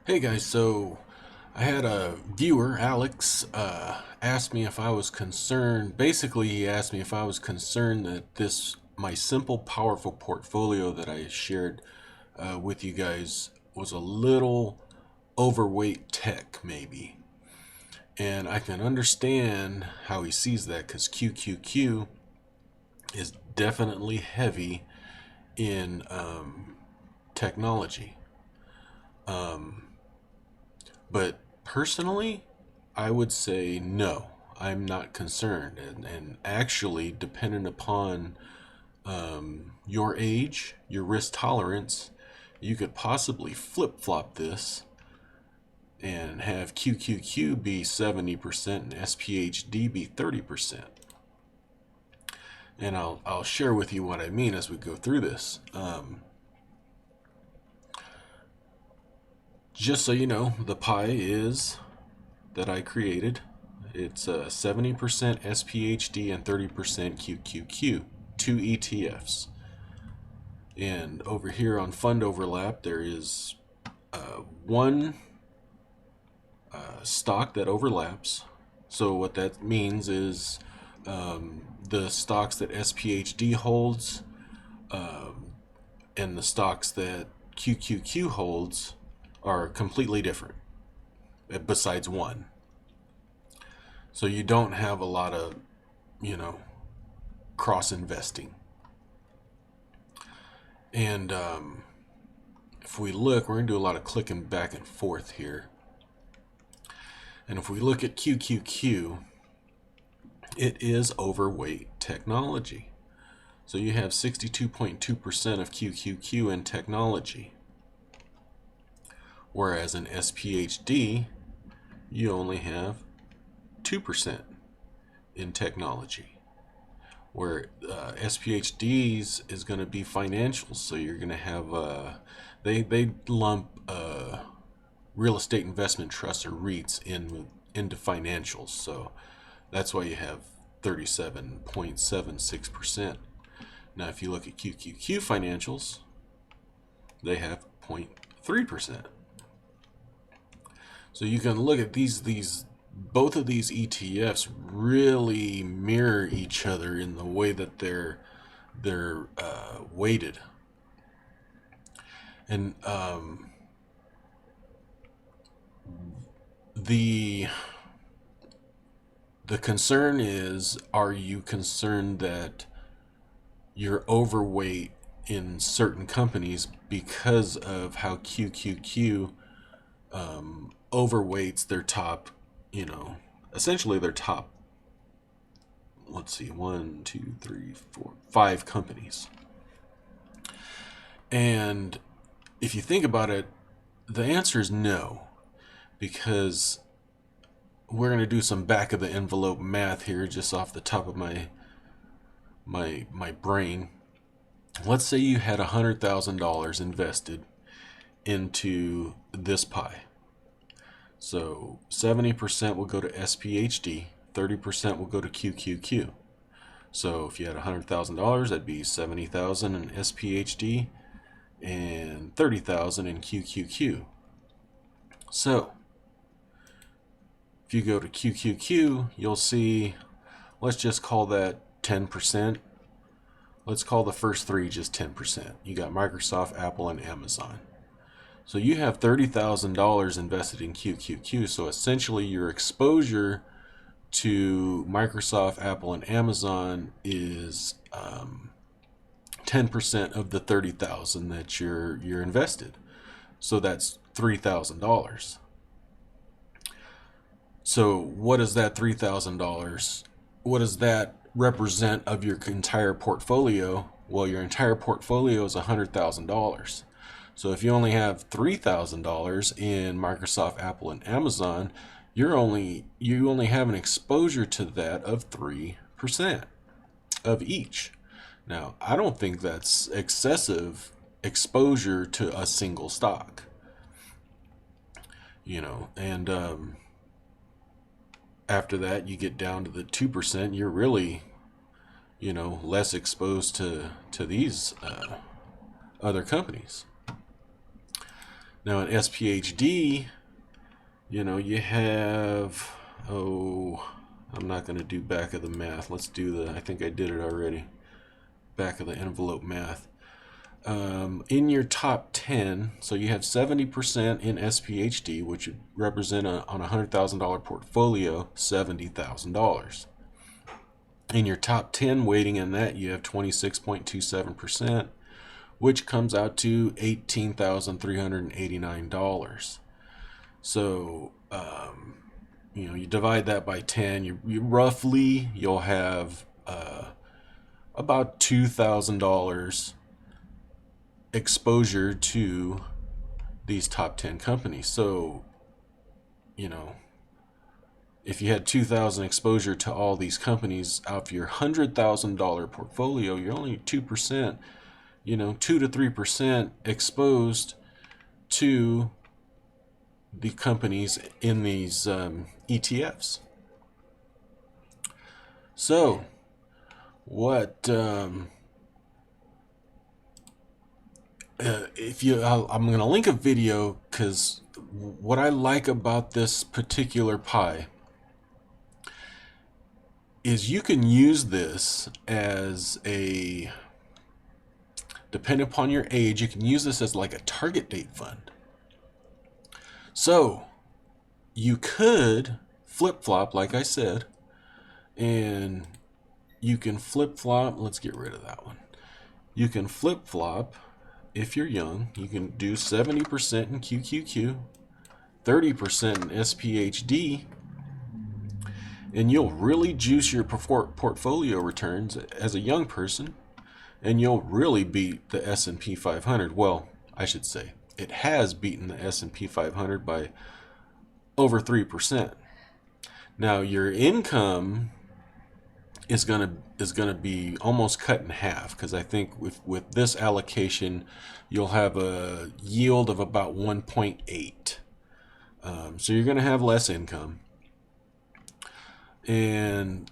Hey guys, so I had a viewer, Alex, ask me if I was concerned. Basically, he asked me if I was concerned that my simple, powerful portfolio that I shared with you guys was a little overweight tech, maybe. And I can understand how he sees that because QQQ is definitely heavy in technology. But personally, I would say no. I'm not concerned. And actually, depending upon your age, your risk tolerance, you could possibly flip flop this and have QQQ be 70% and SPHD be 30%. And I'll share with you what I mean as we go through this. Just so you know, the pie is that I created. It's 70% SPHD and 30% QQQ, two ETFs. And over here on fund overlap, there is one stock that overlaps. So what that means is the stocks that SPHD holds and the stocks that QQQ holds are completely different, besides one. So you don't have a lot of, you know, cross investing. And if we look, we're going to do a lot of clicking back and forth here. And if we look at QQQ, it is overweight technology. So you have 62.2% of QQQ in technology. Whereas in SPHD, you only have 2% in technology. Where SPHDs is going to be financials, so you're going to have they lump real estate investment trusts or REITs into financials, so that's why you have 37.76%. Now, if you look at QQQ financials, they have 0.3%. So you can look at these both of these ETFs really mirror each other in the way that they're weighted. And the concern is, are you concerned that you're overweight in certain companies because of how QQQ overweights their top, essentially their top, let's see, 1, 2, 3, 4, 5 companies. And if you think about it, the answer is no, because we're going to do some back of the envelope math here just off the top of my brain. Let's say you had $100,000 invested into this pie. So 70% will go to SPHD, 30% will go to QQQ. So if you had $100,000, that'd be $70,000 in SPHD and $30,000 in QQQ. So if you go to QQQ, you'll see, let's just call that 10%. Let's call the first three just 10%. You got Microsoft, Apple, and Amazon. So you have $30,000 invested in QQQ. So essentially your exposure to Microsoft, Apple, and Amazon is 10% of the $30,000 that you're invested. So that's $3,000. So what does that $3,000? What does that represent of your entire portfolio? Well, your entire portfolio is $100,000. So if you only have $3,000 in Microsoft, Apple, and Amazon, you only have an exposure to that of 3% of each. Now, I don't think that's excessive exposure to a single stock. And after that, you get down to the 2%. You're really, less exposed to these other companies. Now in SPHD, you have, I'm not going to do back of the math. Let's do I think I did it already. Back of the envelope math. In your top 10, so you have 70% in SPHD, which would represent on a $100,000 portfolio, $70,000. In your top 10 weighting in that, you have 26.27%, which comes out to $18,389. So, you divide that by 10, you roughly, you'll have about $2,000 exposure to these top 10 companies. So, if you had 2,000 exposure to all these companies out of your $100,000 portfolio, you're only 2%, 2 to 3% exposed to the companies in these ETFs. So, what I'm going to link a video, because what I like about this particular pie is you can use this as depending upon your age, you can use this as like a target date fund. So you could flip-flop, like I said, and you can flip-flop, let's get rid of that one. You can flip-flop, if you're young, you can do 70% in QQQ, 30% in SPHD, and you'll really juice your portfolio returns as a young person, and you'll really beat the S&P 500. Well, I should say, it has beaten the S&P 500 by over 3%. Now, your income is gonna be almost cut in half, because I think with this allocation, you'll have a yield of about 1.8. So you're gonna have less income. And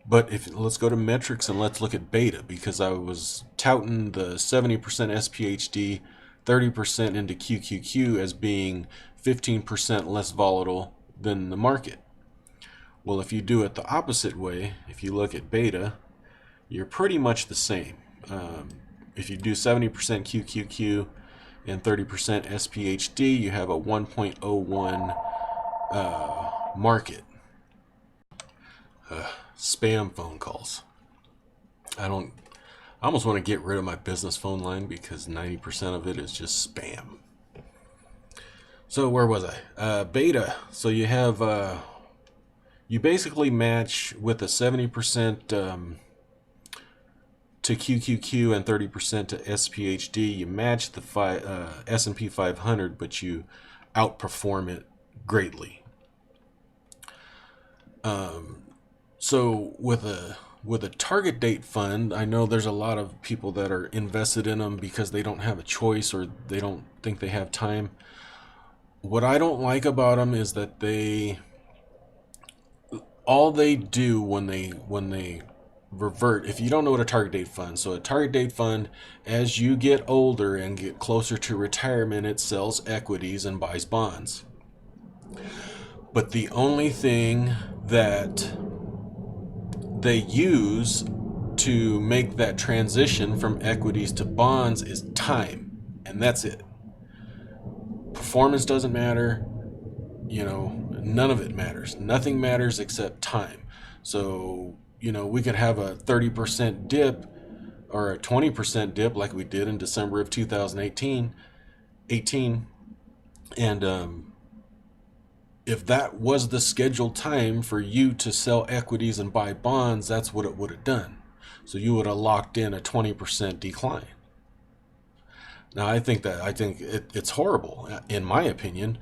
but let's go to metrics and let's look at beta, because I was touting the 70% SPHD, 30% into QQQ as being 15% less volatile than the market. Well, if you do it the opposite way, if you look at beta, you're pretty much the same. If you do 70% QQQ and 30% SPHD, you have a 1.01 market. Spam phone calls. I almost want to get rid of my business phone line, because 90% of it is just spam. So where was I? Beta. So you have you basically match with a 70% to QQQ and 30% to SPHD. You match the S&P 500, but you outperform it greatly. So with a target date fund, I know there's a lot of people that are invested in them because they don't have a choice, or they don't think they have time. What I don't like about them is that all they do when they revert, if you don't know what a target date fund, so a target date fund, as you get older and get closer to retirement, it sells equities and buys bonds. But the only thing that they use to make that transition from equities to bonds is time, and that's it. Performance doesn't matter, none of it matters. Nothing matters except time. So, we could have a 30% dip or a 20% dip like we did in December of 2018, and if that was the scheduled time for you to sell equities and buy bonds, that's what it would have done. So you would have locked in a 20% decline. Now, I think it's horrible, in my opinion,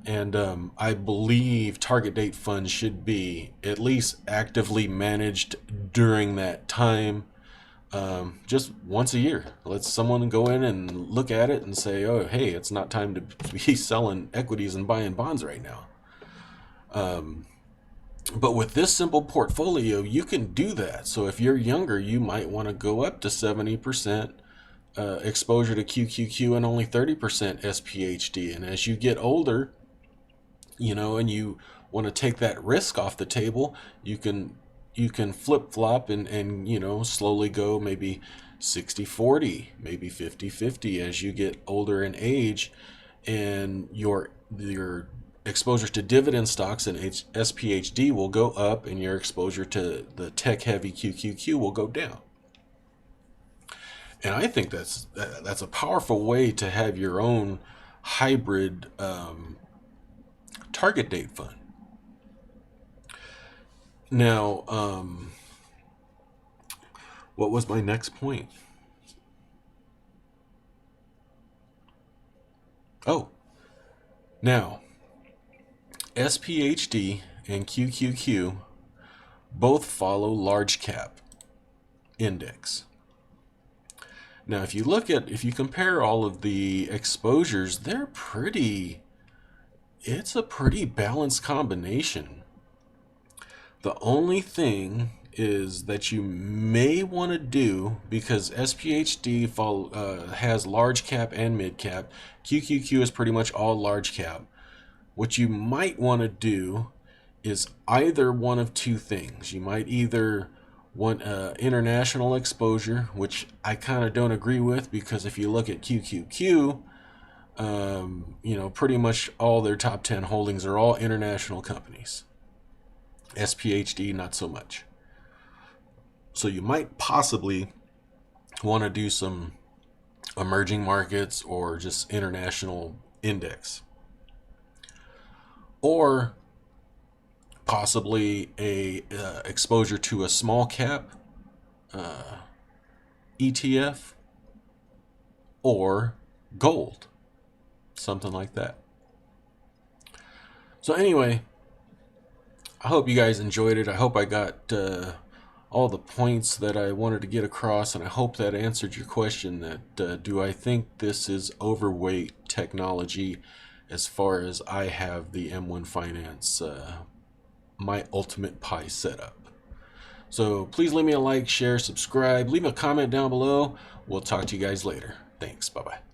and I believe target date funds should be at least actively managed during that time, just once a year. Let someone go in and look at it and say, oh, hey, it's not time to be selling equities and buying bonds right now. But with this simple portfolio, you can do that. So if you're younger, you might want to go up to 70% exposure to QQQ and only 30% SPHD. And as you get older, and you want to take that risk off the table, you can flip flop and slowly go maybe 60-40, maybe 50-50 as you get older in age, and your exposure to dividend stocks and SPHD will go up, and your exposure to the tech heavy QQQ will go down. And I think that's a powerful way to have your own hybrid target date fund. Now, what was my next point? Oh, now, SPHD and QQQ both follow large cap index. Now, if you compare all of the exposures, it's a pretty balanced combination. The only thing is that you may want to do, because SPHD has large cap and mid cap, QQQ is pretty much all large cap. What you might want to do is either one of two things. You might either want international exposure, which I kind of don't agree with, because if you look at QQQ, pretty much all their top 10 holdings are all international companies. SPHD, not so much. So you might possibly want to do some emerging markets or just international index. Or possibly a exposure to a small cap ETF or gold, something like that. So anyway, I hope you guys enjoyed it. I hope I got all the points that I wanted to get across, and I hope that answered your question that do I think this is overweight technology as far as I have the M1 Finance my ultimate pie setup. So please leave me a like, share, subscribe, leave a comment down below. We'll talk to you guys later. Thanks. Bye-bye.